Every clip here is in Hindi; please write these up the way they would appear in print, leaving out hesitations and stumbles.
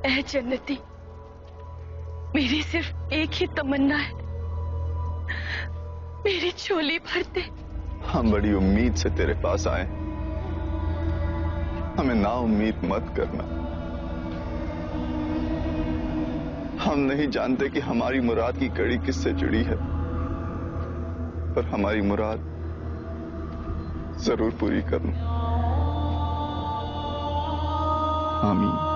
ऐ जन्नती, मेरी सिर्फ एक ही तमन्ना है, मेरी झोली भर दे। हम बड़ी उम्मीद से तेरे पास आए, हमें ना उम्मीद मत करना। हम नहीं जानते कि हमारी मुराद की कड़ी किससे जुड़ी है, पर हमारी मुराद जरूर पूरी करना। आमीन।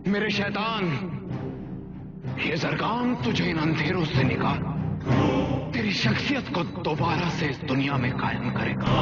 मेरे शैतान, ये ज़रगान तुझे इन अंधेरों से निकाल तेरी शख्सियत को दोबारा से इस दुनिया में कायम करेगा।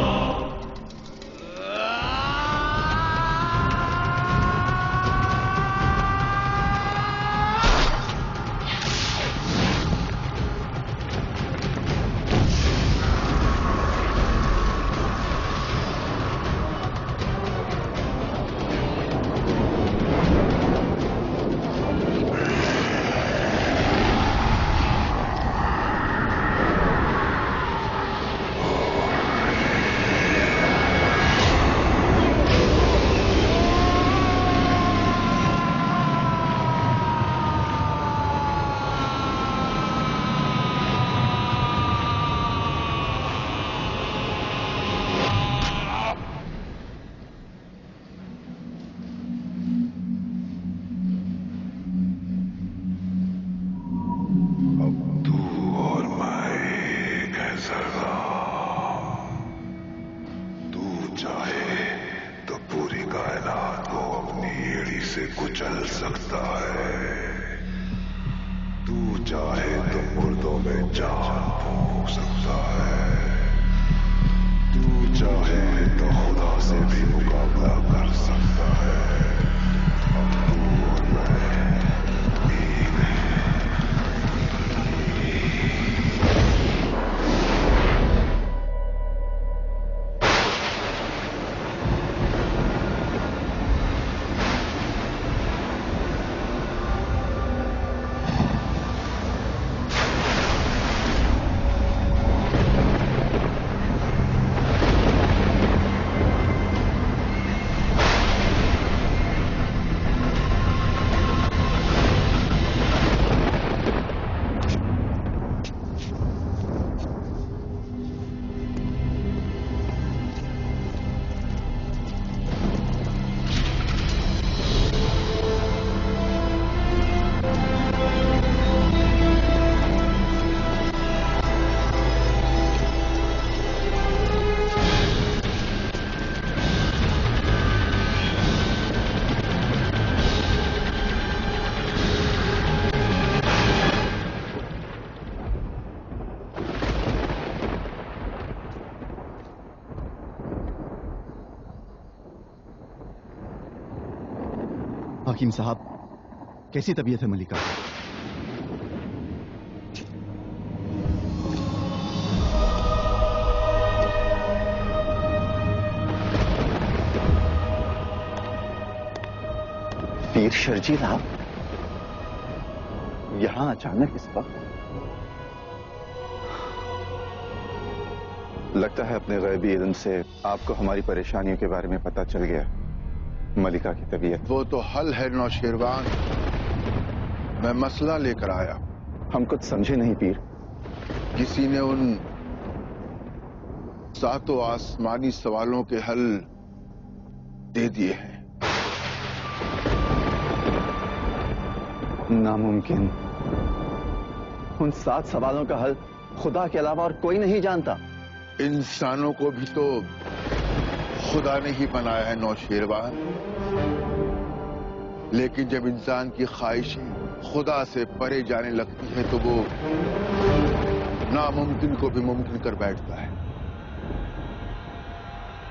हकीम साहब, कैसी तबीयत है मलिका? पीर शर्जील, आप यहां अचानक इस वक्त? लगता है अपने गैबी इल्म से आपको हमारी परेशानियों के बारे में पता चल गया। मलिका की तबीयत वो तो हल है नौशेरवान। मैं मसला लेकर आया। हम कुछ समझे नहीं पीर। किसी ने उन 7 आसमानी सवालों के हल दे दिए हैं। नामुमकिन। उन 7 सवालों का हल खुदा के अलावा और कोई नहीं जानता। इंसानों को भी तो खुदा ने ही बनाया है नौशेरवान। लेकिन जब इंसान की ख्वाहिशें खुदा से परे जाने लगती है तो वो नामुमकिन को भी मुमकिन कर बैठता है।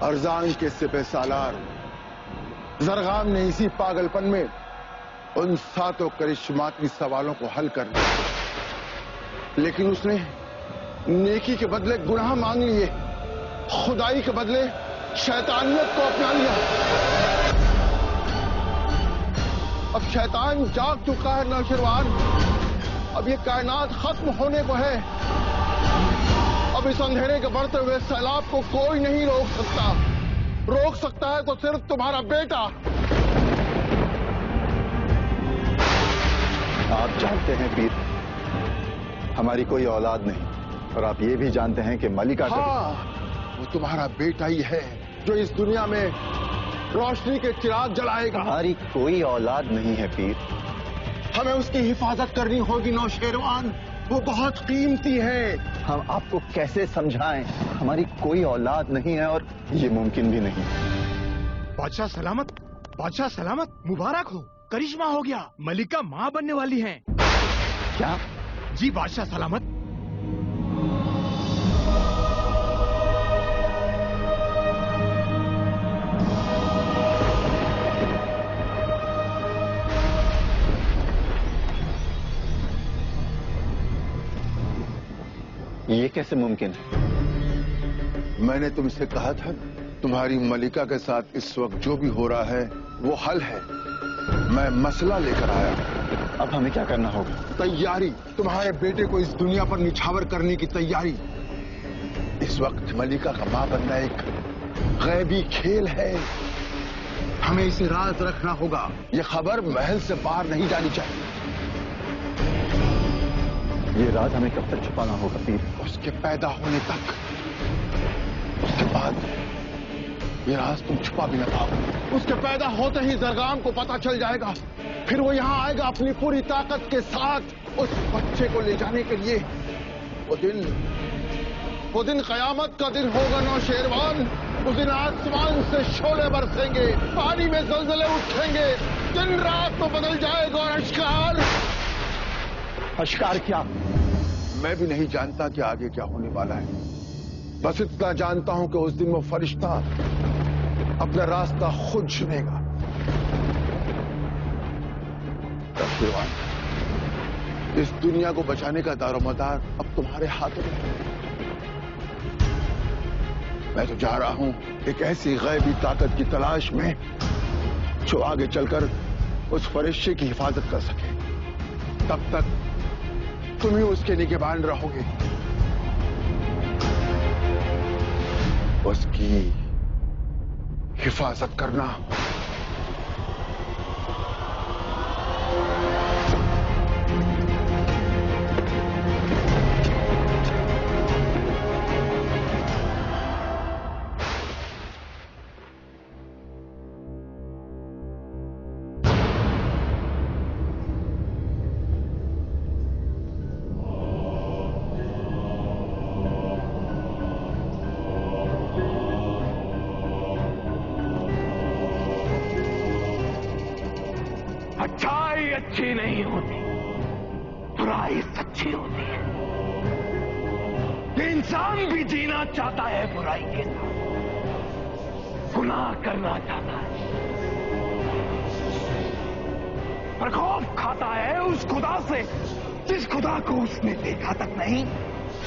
अरजान के सिपह सालार जरगाम ने इसी पागलपन में उन 7 करिश्माती सवालों को हल कर दिया। लेकिन उसने नेकी के बदले गुनाह मांग लिए, खुदाई के बदले शैतानियत को अपना लिया। अब शैतान जाग चुका है नौशेरवान। अब ये कायनात खत्म होने को है। अब इस अंधेरे के बढ़ते हुए सैलाब को कोई नहीं रोक सकता। रोक सकता है तो सिर्फ तुम्हारा बेटा। आप जानते हैं पीर, हमारी कोई औलाद नहीं, और आप ये भी जानते हैं कि मलिका वो तुम्हारा बेटा ही है जो इस दुनिया में रोशनी के चिराग जलाएगा। हमारी कोई औलाद नहीं है पीर। हमें उसकी हिफाजत करनी होगी नौशेरवान। वो बहुत कीमती है। हम आपको कैसे समझाएं? हमारी कोई औलाद नहीं है और ये मुमकिन भी नहीं। बादशाह सलामत, बादशाह सलामत, मुबारक हो। करिश्मा हो गया, मलिका माँ बनने वाली हैं। क्या? जी बादशाह सलामत। ये कैसे मुमकिन है? मैंने तुमसे कहा था तुम्हारी मलिका के साथ इस वक्त जो भी हो रहा है वो हल है। मैं मसला लेकर आया। अब हमें क्या करना होगा? तैयारी। तुम्हारे बेटे को इस दुनिया पर निछावर करने की तैयारी। इस वक्त मलिका का मां बनना एक गैबी खेल है। हमें इसे राज रखना होगा। यह खबर महल से बाहर नहीं जानी चाहिए। ये राज हमें कब तक छुपाना होगा पीर? उसके पैदा होने तक। उसके बाद ये राज तुम छुपा भी न पाओ। उसके पैदा होते ही जरगाम को पता चल जाएगा। फिर वो यहाँ आएगा अपनी पूरी ताकत के साथ उस बच्चे को ले जाने के लिए। वो दिन कयामत का दिन होगा नौशेरवान। उस दिन आसमान से शोले बरसेंगे, पानी में ज़लज़ले उठेंगे, दिन रात तो बदल जाएगा और अश्कार। अश्कार क्या? मैं भी नहीं जानता कि आगे क्या होने वाला है। बस इतना जानता हूं कि उस दिन वो फरिश्ता अपना रास्ता खुद चुनेगा। इस दुनिया को बचाने का दारोमदार अब तुम्हारे हाथों में है। मैं तो जा रहा हूं एक ऐसी गैबी ताकत की तलाश में जो आगे चलकर उस फरिश्ते की हिफाजत कर सके। तब तक तुम ही उसके निगहबान रहोगे। उसकी हिफाजत करना। अच्छाई अच्छी नहीं होती, बुराई सच्ची होती है। इंसान भी जीना चाहता है बुराई के साथ, गुनाह करना चाहता है, पर खौफ खाता है उस खुदा से जिस खुदा को उसने देखा तक नहीं।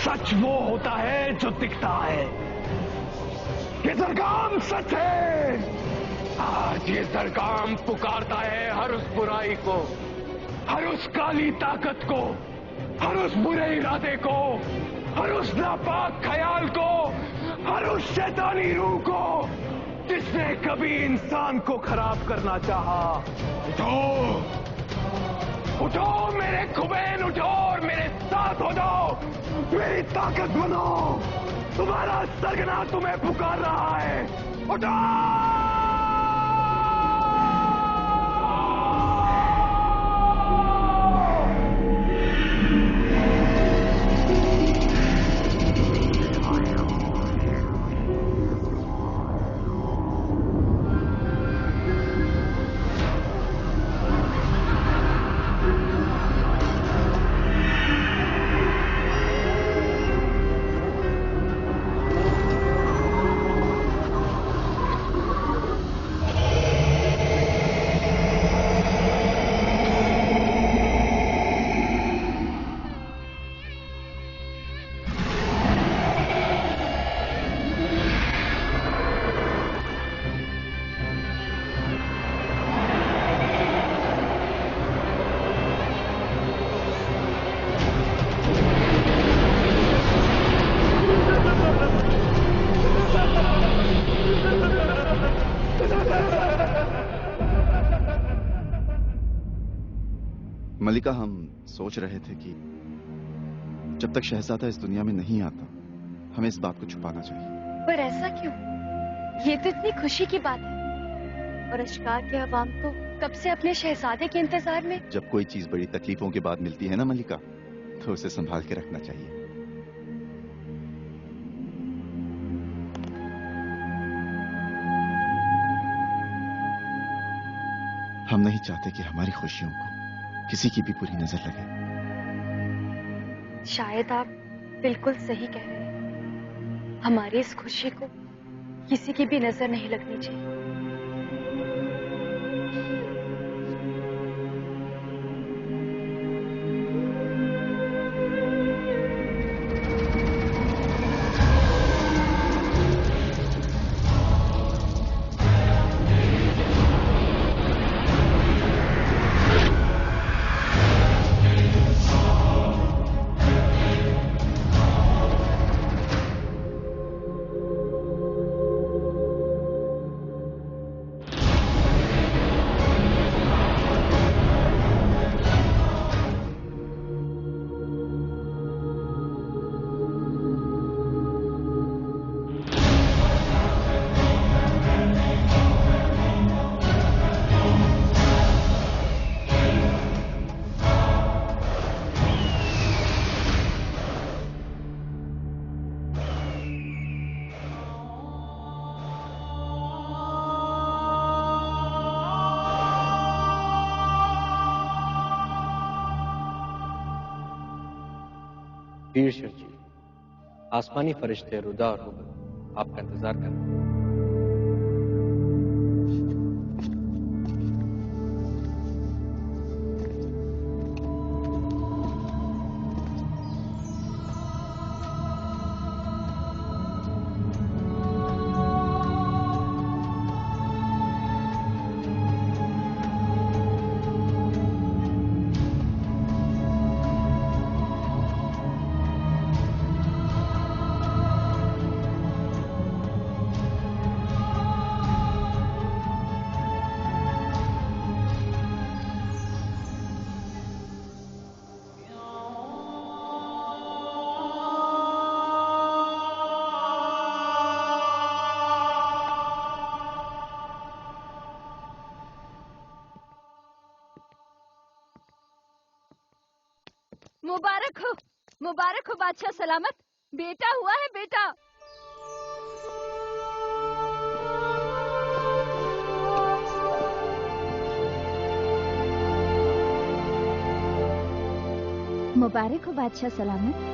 सच वो होता है जो दिखता है। ये जरगाम सच है। आज ये जरगाम पुकारता है हर उस बुराई को, हर उस काली ताकत को, हर उस बुरे इरादे को, हर उस नापाक ख्याल को हर उस शैतानी रूह को जिसने कभी इंसान को खराब करना चाहा। उठो, उठो मेरे खुबैन, उठो और मेरे साथ हो जाओ, मेरी ताकत बनो। तुम्हारा सरगना तुम्हें पुकार रहा है, उठो। मलिका, हम सोच रहे थे कि जब तक शहजादा इस दुनिया में नहीं आता हमें इस बात को छुपाना चाहिए। पर ऐसा क्यों? ये तो इतनी खुशी की बात है और अशकार के अवाम तो कब से अपने शहजादे के इंतजार में। जब कोई चीज बड़ी तकलीफों के बाद मिलती है ना मलिका, तो उसे संभाल के रखना चाहिए। हम नहीं चाहते कि हमारी खुशियों को किसी की भी बुरी नजर लगे। शायद आप बिल्कुल सही कह रहे हैं। हमारी इस खुशी को किसी की भी नजर नहीं लगनी चाहिए। वीर शिव जी, आसमानी फरिश्ते रुदा और हुबल आपका इंतजार कर रहे हैं। मुबारक हो बादशाह सलामत। बेटा हुआ है बेटा। मुबारक हो बादशाह सलामत।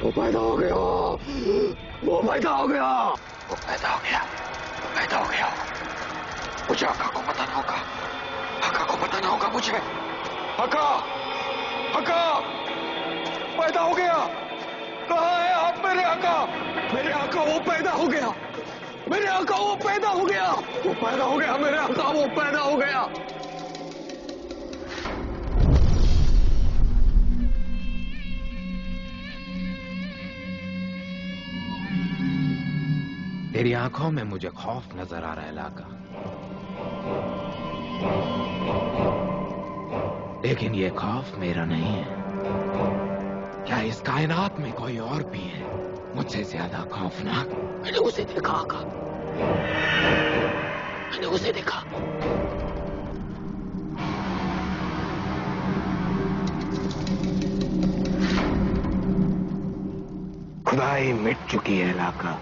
वो पैदा हो गया, वो पैदा हो गया, वो पैदा हो गया, वो पैदा हो गया। मुझे आका को बताना होगा, आका को बताना होगा मुझे। आका, आका, पैदा हो गया। कहाँ है आप मेरे आका? मेरे आका वो पैदा हो गया, मेरे आका वो पैदा हो गया, वो पैदा हो गया, मेरे आका वो पैदा हो गया। तेरी आंखों में मुझे खौफ नजर आ रहा है लाका, लेकिन ये खौफ मेरा नहीं है। क्या इस कायनात में कोई और भी है मुझसे ज्यादा खौफनाक? मैंने उसे देखा आका, मैंने उसे देखा। खुदाई मिट चुकी है लाका।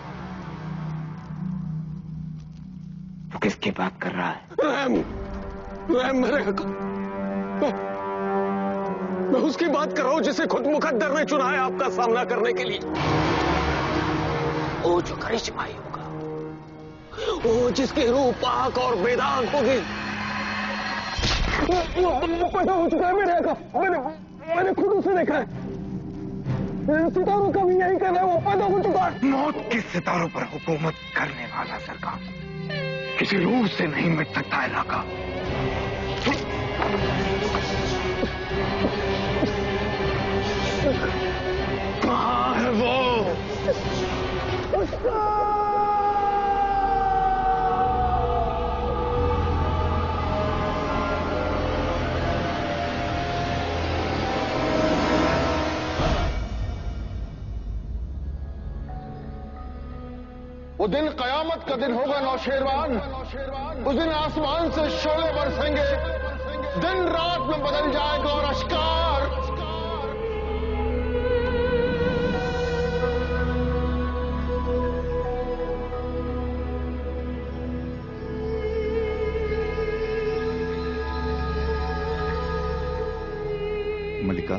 तू किसकी बात कर रहा है? रहम, रहम मेरे आका। मैं उसकी बात कर रहा हूं जिसे खुद मुकद्दर ने चुना है आपका सामना करने के लिए। वो जो करिश्माई होगा, वो जिसकी रूह पाक और बेदाग होगी। वो पैदा हो चुका है मेरे आका, मैंने खुद उसे देखा है। सितारों का भी यही कहना है, वो पैदा हो चुका है। मौत के सितारों पर हुकूमत करने वाला सरकार किसी रूह से नहीं मिट सकता है लाका। कहाँ है वो? वो दिन कयामत का दिन होगा नौशेरवान। उस दिन आसमान से शोले बरसेंगे, दिन रात में बदल जाएगा और अश्कार मलिका,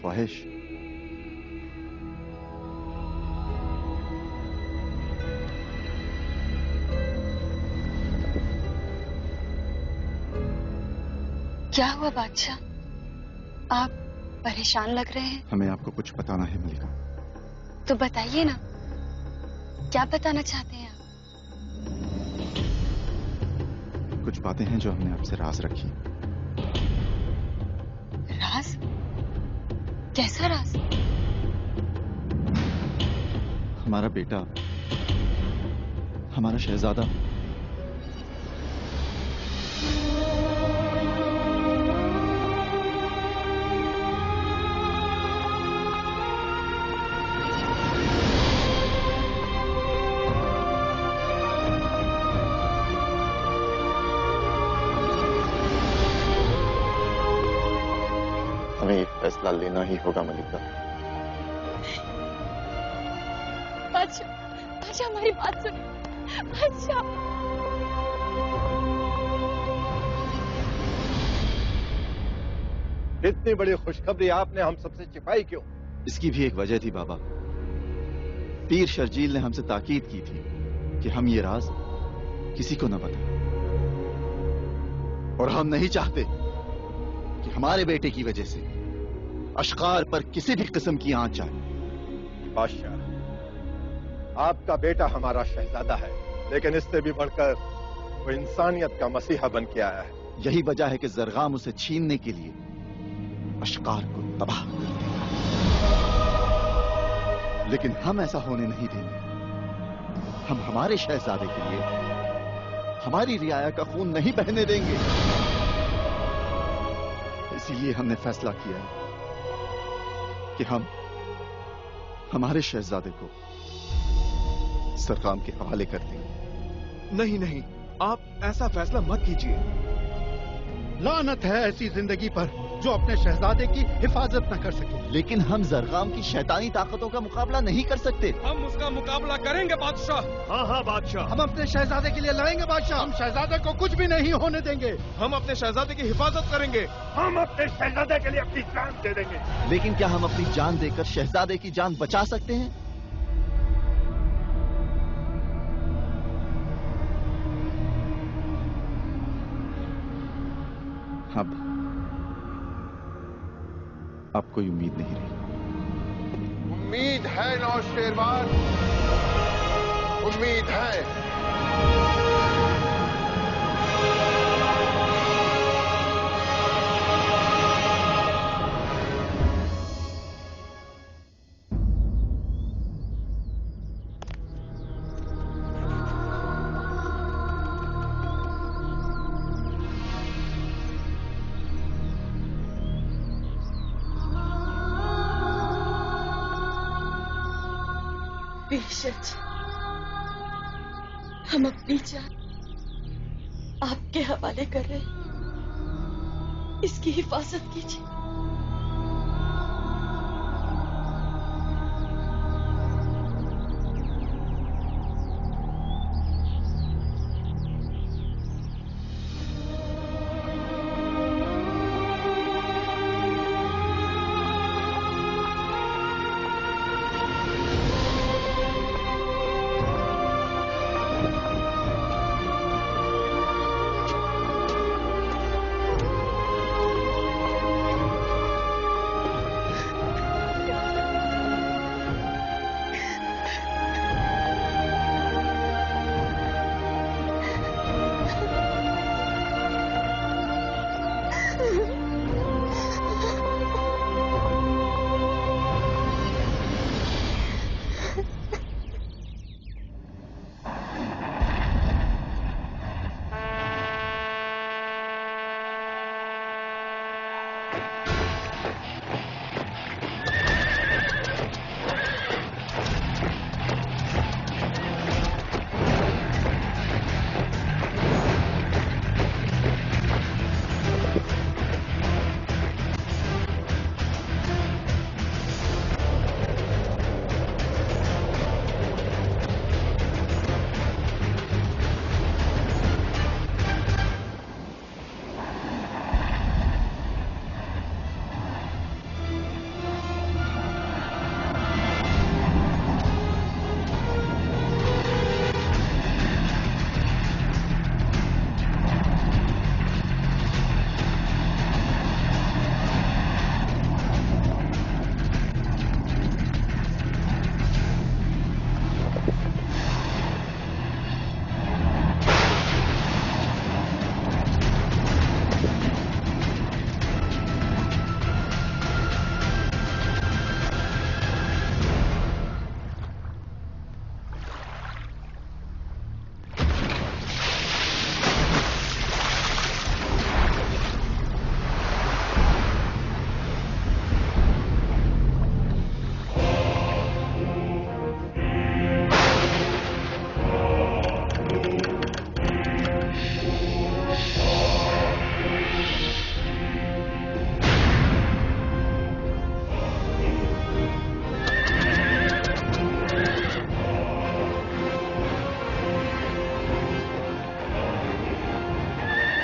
ख्वाहिश। क्या हुआ बादशाह? आप परेशान लग रहे हैं। हमें आपको कुछ बताना है मलिका। तो बताइए ना, क्या बताना चाहते हैं आप? कुछ बातें हैं जो हमने आपसे राज रखी। राज? कैसा राज? हमारा बेटा, हमारा शहजादा हमें एक फैसला लेना ही होगा मलिका। बादशाह, बादशाह हमारी बात सुनिए। बादशाह, इतनी बड़ी खुशखबरी आपने हम सबसे छिपाई क्यों? इसकी भी एक वजह थी बाबा। पीर शर्जील ने हमसे ताकीद की थी कि हम ये राज किसी को न बताएं, और हम नहीं चाहते कि हमारे बेटे की वजह से अश्कार पर किसी भी किस्म की आंच आए। बादशाह, आपका बेटा हमारा शहजादा है, लेकिन इससे भी बढ़कर वो इंसानियत का मसीहा बन के आया है। यही वजह है कि जरगाम उसे छीनने के लिए अश्कार को तबाह करते हैं, लेकिन हम ऐसा होने नहीं देंगे। हम हमारे शहजादे के लिए हमारी रियाया का खून नहीं बहने देंगे। इसीलिए हमने फैसला किया है कि हम हमारे शहजादे को सरकाम के हवाले कर देंगे। नहीं नहीं, आप ऐसा फैसला मत कीजिए। लानत है ऐसी जिंदगी पर जो अपने शहजादे की हिफाजत न कर सके। लेकिन हम जरगाम की शैतानी ताकतों का मुकाबला नहीं कर सकते। हम उसका मुकाबला करेंगे बादशाह। हाँ हाँ बादशाह, हम अपने शहजादे के लिए लड़ेंगे बादशाह। हम शहजादे को कुछ भी नहीं होने देंगे। हम अपने शहजादे की हिफाजत करेंगे। हम अपने शहजादे के लिए अपनी जान दे देंगे। लेकिन क्या हम अपनी जान देकर शहजादे की जान बचा सकते हैं? अब कोई उम्मीद नहीं रही। उम्मीद है नौशेरवान, उम्मीद है। बेशक हम अपनी जान आपके हवाले कर रहे हैं, इसकी हिफाजत कीजिए।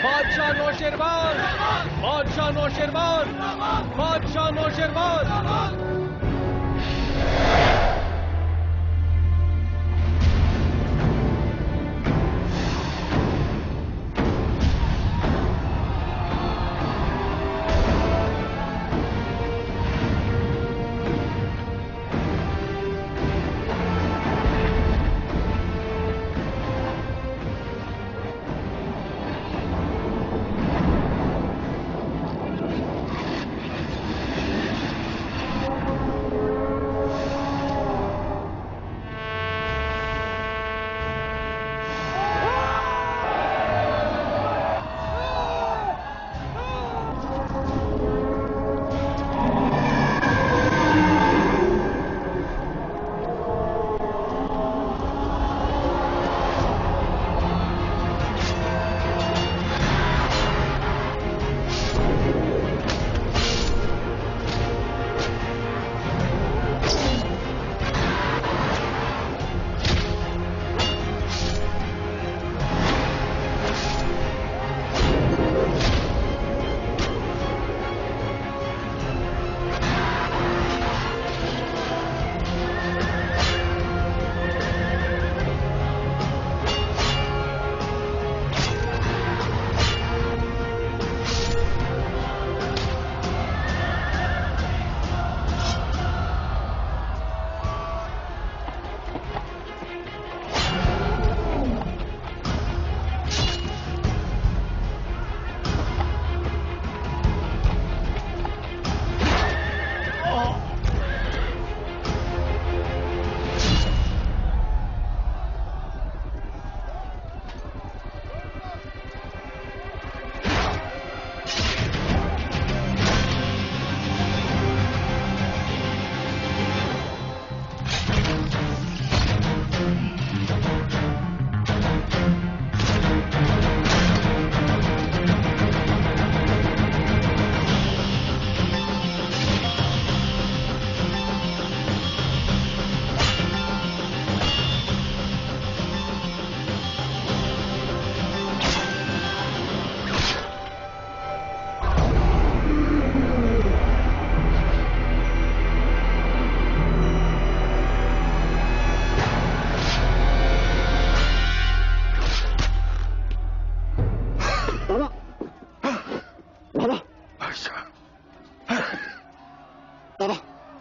बादशाह नौशेरवान, बादशाह नौशेरवान, बादशाह नौशेरवान।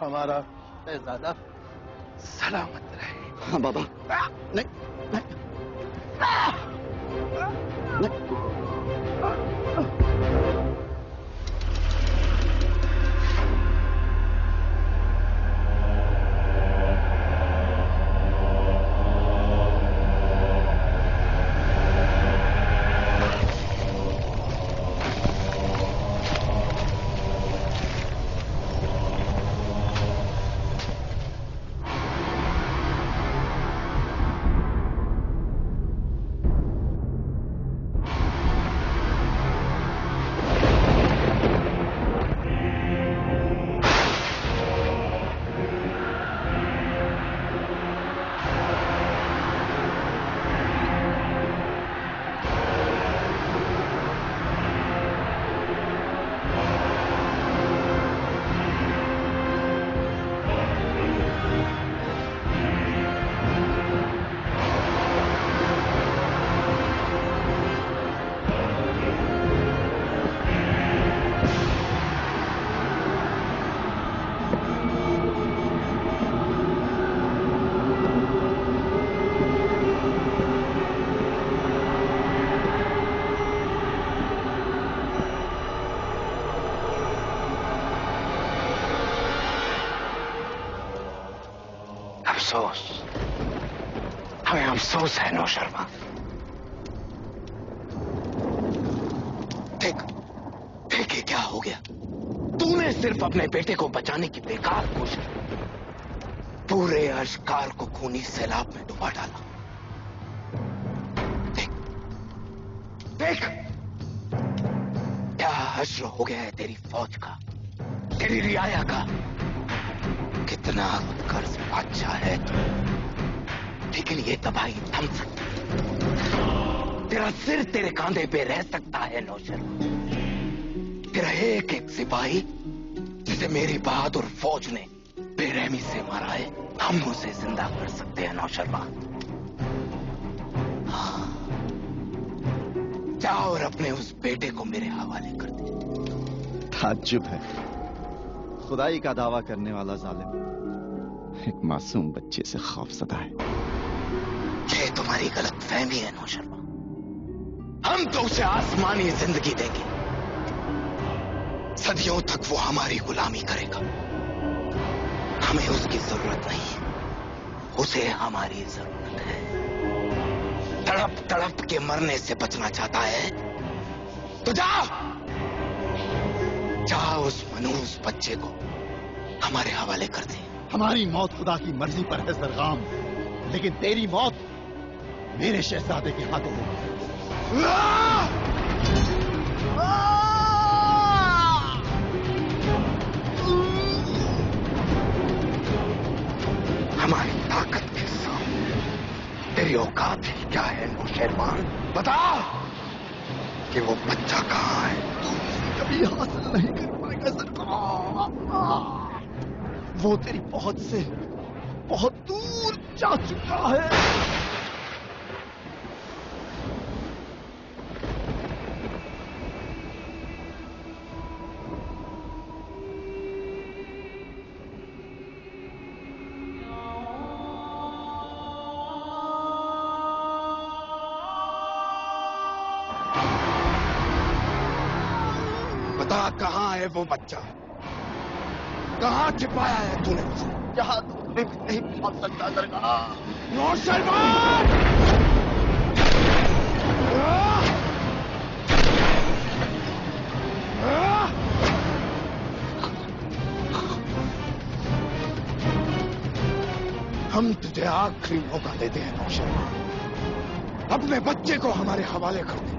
हमारा शहजादा सलामत रहे। हाँ बाबा। नहीं, नहीं, नहीं। अफसोस, हमें अफसोस है नौशर्मा। देख देख ये क्या हो गया। तूने सिर्फ अपने बेटे को बचाने की बेकार कोशिश, पूरे अश्कार को खूनी सैलाब में डुबा डाला। देख देख क्या हश्र हो गया है तेरी फौज का, तेरी रियाया का। कितना कर्ज बादशाह है तू, लेकिन ये तबाही थम सकती है। तेरा सिर तेरे कांधे पे रह सकता है नौशर्मा। तेरा एक एक सिपाही जिसे मेरी बहादुर फौज ने बेरहमी से मारा है, हम उसे जिंदा कर सकते हैं नौशर्मा। हाँ, जाओ और अपने उस बेटे को मेरे हवाले कर दे। ताज्जुब है, खुदाई का दावा करने वाला जालिम एक मासूम बच्चे से खौफज़दा है। ये तुम्हारी गलत फहमी है नौशर्मा। हम तो उसे आसमानी जिंदगी देंगे, सदियों तक वो हमारी गुलामी करेगा। हमें उसकी जरूरत नहीं है, उसे हमारी जरूरत है। तड़प तड़प के मरने से बचना चाहता है तो जाओ, जाओ उस मनूस बच्चे को हमारे हवाले कर दे। हमारी मौत खुदा की मर्जी पर है सरगाम, लेकिन तेरी मौत मेरे शहजादे के हाथों होगी। हमारी ताकत के सामने तेरी औकात ही क्या है नौशेरवान? बता कि वो बच्चा कहाँ है। कभी हासिल नहीं कर पाएगा सरकार। वो तेरी पहुंच से बहुत दूर जा चुका है। बता कहाँ है वो बच्चा, कहाँ छिपाया है तूने उसे? यहाँ तो नहीं पहुंच सकता सरकार। नौशेरवान! हम तुझे आखिरी मौका देते हैं नौशेरवान, अपने बच्चे को हमारे हवाले कर दे।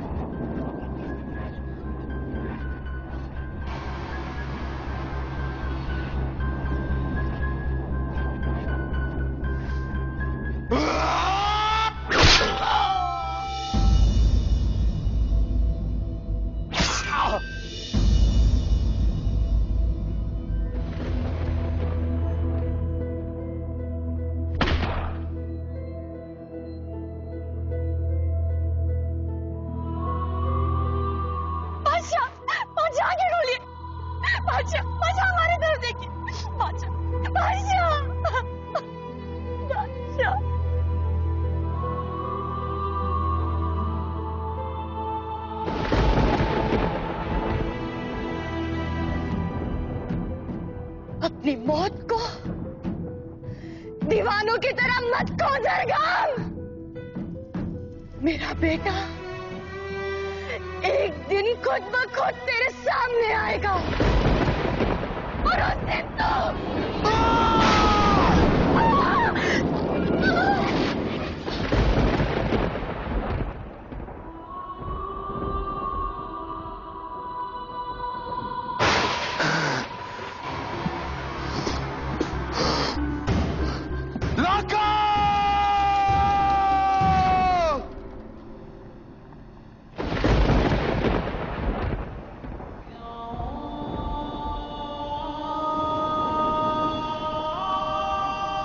अपनी मौत को दीवानों की तरह मत खो जरगाम। मेरा बेटा एक दिन खुद ब खुद तेरे सामने आएगा और उस दिन तो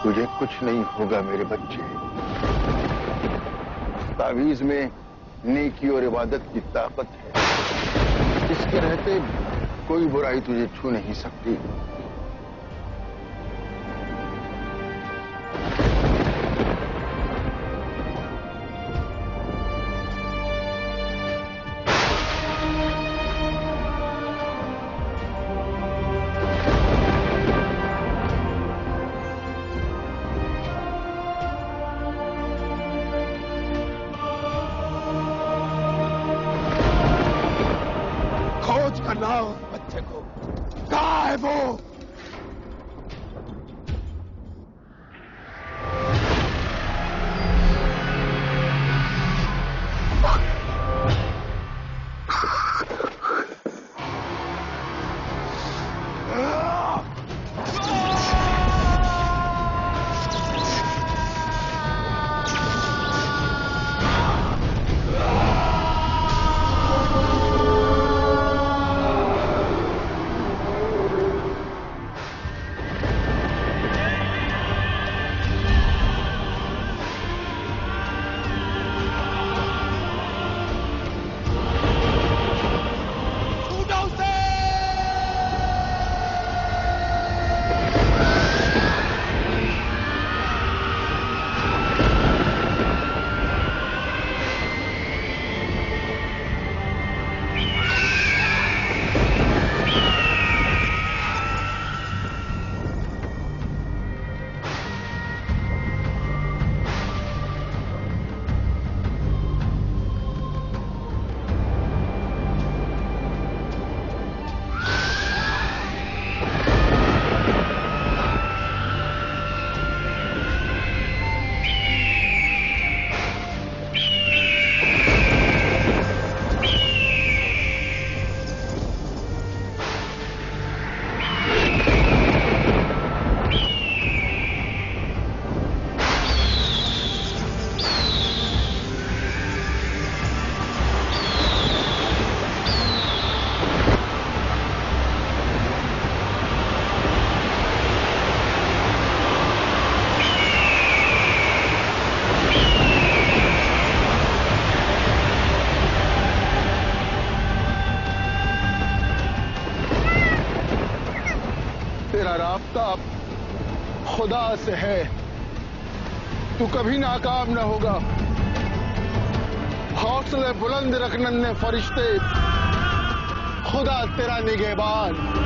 तुझे कुछ नहीं होगा मेरे बच्चे। तावीज में नेकी और इबादत की ताकत है, इसके रहते कोई बुराई तुझे छू नहीं सकती। लाओ उस बच्चे को। कहाँ है वो? तेरा राब्ता खुदा से है, तू कभी नाकाम न होगा। हौसले बुलंद रख नन्हे फरिश्ते, खुदा तेरा निगहबान।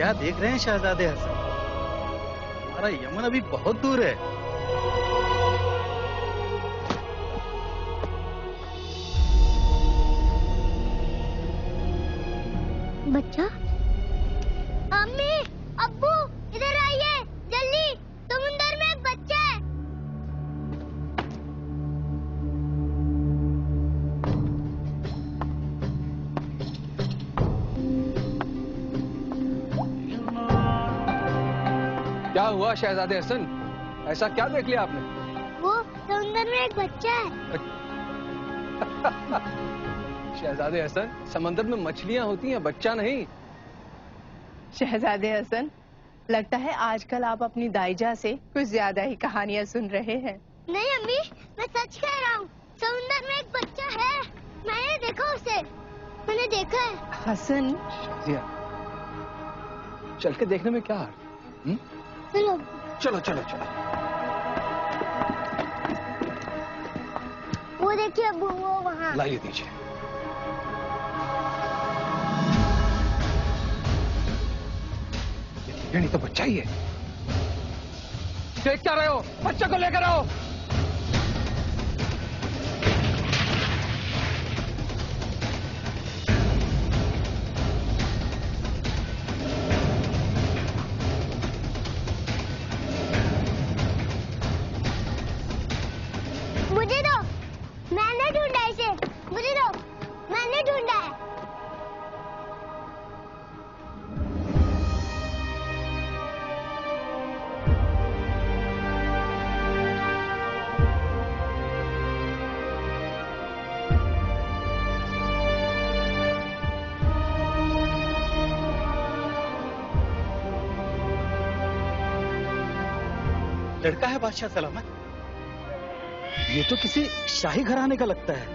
क्या देख रहे हैं शहजादे हसन? हमारा यमन अभी बहुत दूर है। बच्चा, अम्मी, अब्बू, इधर आइए जल्दी, समुंदर में एक बच्चा है। क्या हुआ शहजादे हसन? ऐसा क्या देख लिया आपने? वो समुंदर में एक बच्चा है। शहजादे हसन, समंदर में मछलियां होती हैं, बच्चा नहीं। शहजादे हसन, लगता है आजकल आप अपनी दाईजा से कुछ ज्यादा ही कहानियां सुन रहे हैं। नहीं अम्मी, मैं सच कह रहा हूँ, समुंदर में एक बच्चा है। मैंने देखा उसे, मैंने देखा है। हसन, चल के देखने में क्या हार? चलो चलो चलो चलो। वो देखिए अब्बू, वो वहाँ। लाइए दीजिए। ये नहीं तो बच्चा ही है। देख क्या रहे हो? बच्चे को लेकर आओ। मुझे दो, मैंने ढूंढा इसे। मुझे दो, मैंने ढूंढा है। लड़का है बादशाह सलामत। ये तो किसी शाही घराने का लगता है।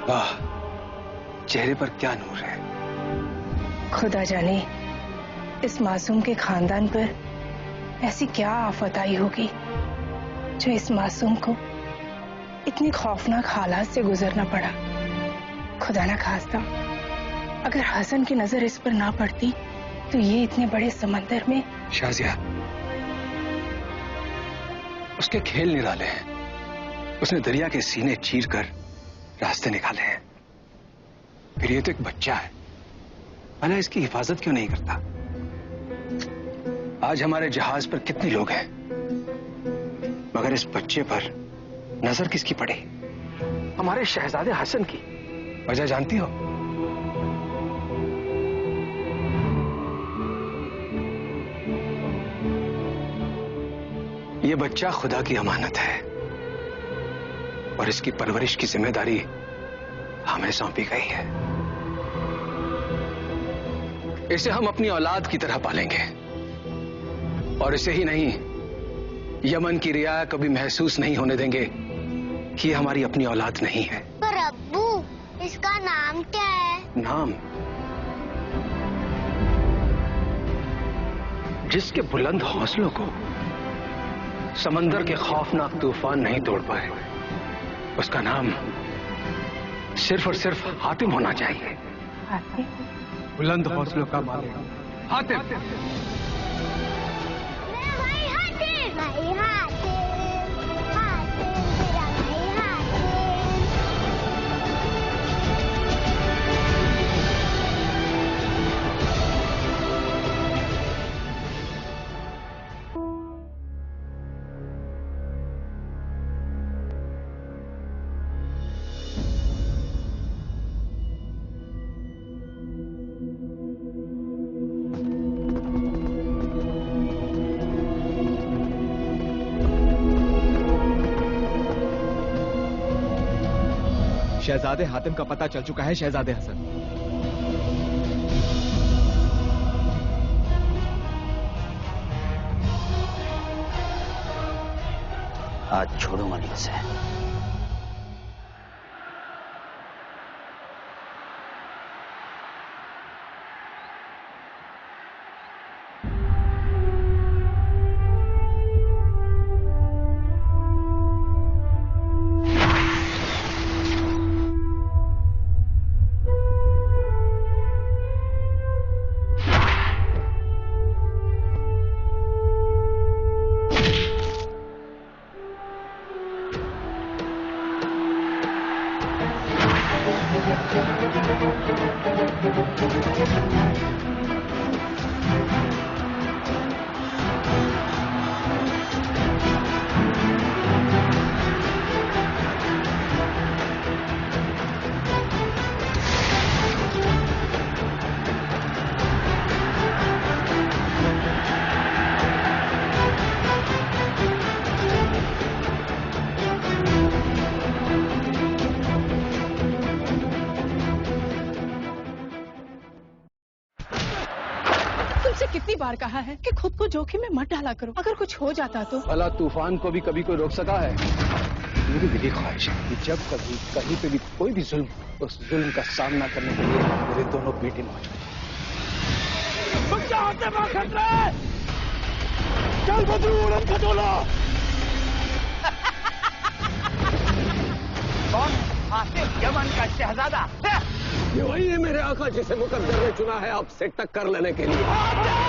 वाह, चेहरे पर क्या नूर है। खुदा जाने इस मासूम के खानदान पर ऐसी क्या आफत आई होगी जो इस मासूम को इतनी खौफनाक हालात से गुजरना पड़ा। खुदा ना खास्ता, अगर हसन की नजर इस पर ना पड़ती तो ये इतने बड़े समंदर में। शाजिया, उसके खेल निराले हैं। उसने दरिया के सीने चीर कर रास्ते निकाले हैं। फिर ये तो एक बच्चा है, भला इसकी हिफाजत क्यों नहीं करता? आज हमारे जहाज पर कितने लोग हैं, मगर इस बच्चे पर नजर किसकी पड़ी? हमारे शहजादे हसन की। वजह जानती हो? ये बच्चा खुदा की अमानत है और इसकी परवरिश की जिम्मेदारी हमें सौंपी गई है। इसे हम अपनी औलाद की तरह पालेंगे और इसे ही नहीं, यमन की रियाया कभी महसूस नहीं होने देंगे कि हमारी अपनी औलाद नहीं है। पर अब्बू, इसका नाम क्या है? नाम? जिसके बुलंद हौसलों को समंदर के खौफनाक तूफान नहीं तोड़ पाए, उसका नाम सिर्फ और सिर्फ हातिम होना चाहिए। हातिम? बुलंद हौसलों का मालिक हातिम। मेरा भाई हातिम, भाई हातिम, हातिम, मेरा भाई हातिम। शहजादे हातिम का पता चल चुका है शहजादे हसन। आज छोड़ूंगा नहीं उसे। बार कहा है कि खुद को जोखिम में मत डाला करो, अगर कुछ हो जाता तो। भला तूफान को भी कभी कोई रोक सका है? मेरी दिली ख्वाहिश है कि जब कभी कहीं पे भी कोई भी जुल्म, उस जुल्म का सामना करने के लिए मेरे दोनों बेटे मौजूद हैं। चल बदरू उड़न खटोला। कौन? आसिफ, यमन का शहजादा। ये वही है मेरे आका जिसे मुकद्दर ने चुना है आपसे टक्कर लेने के लिए।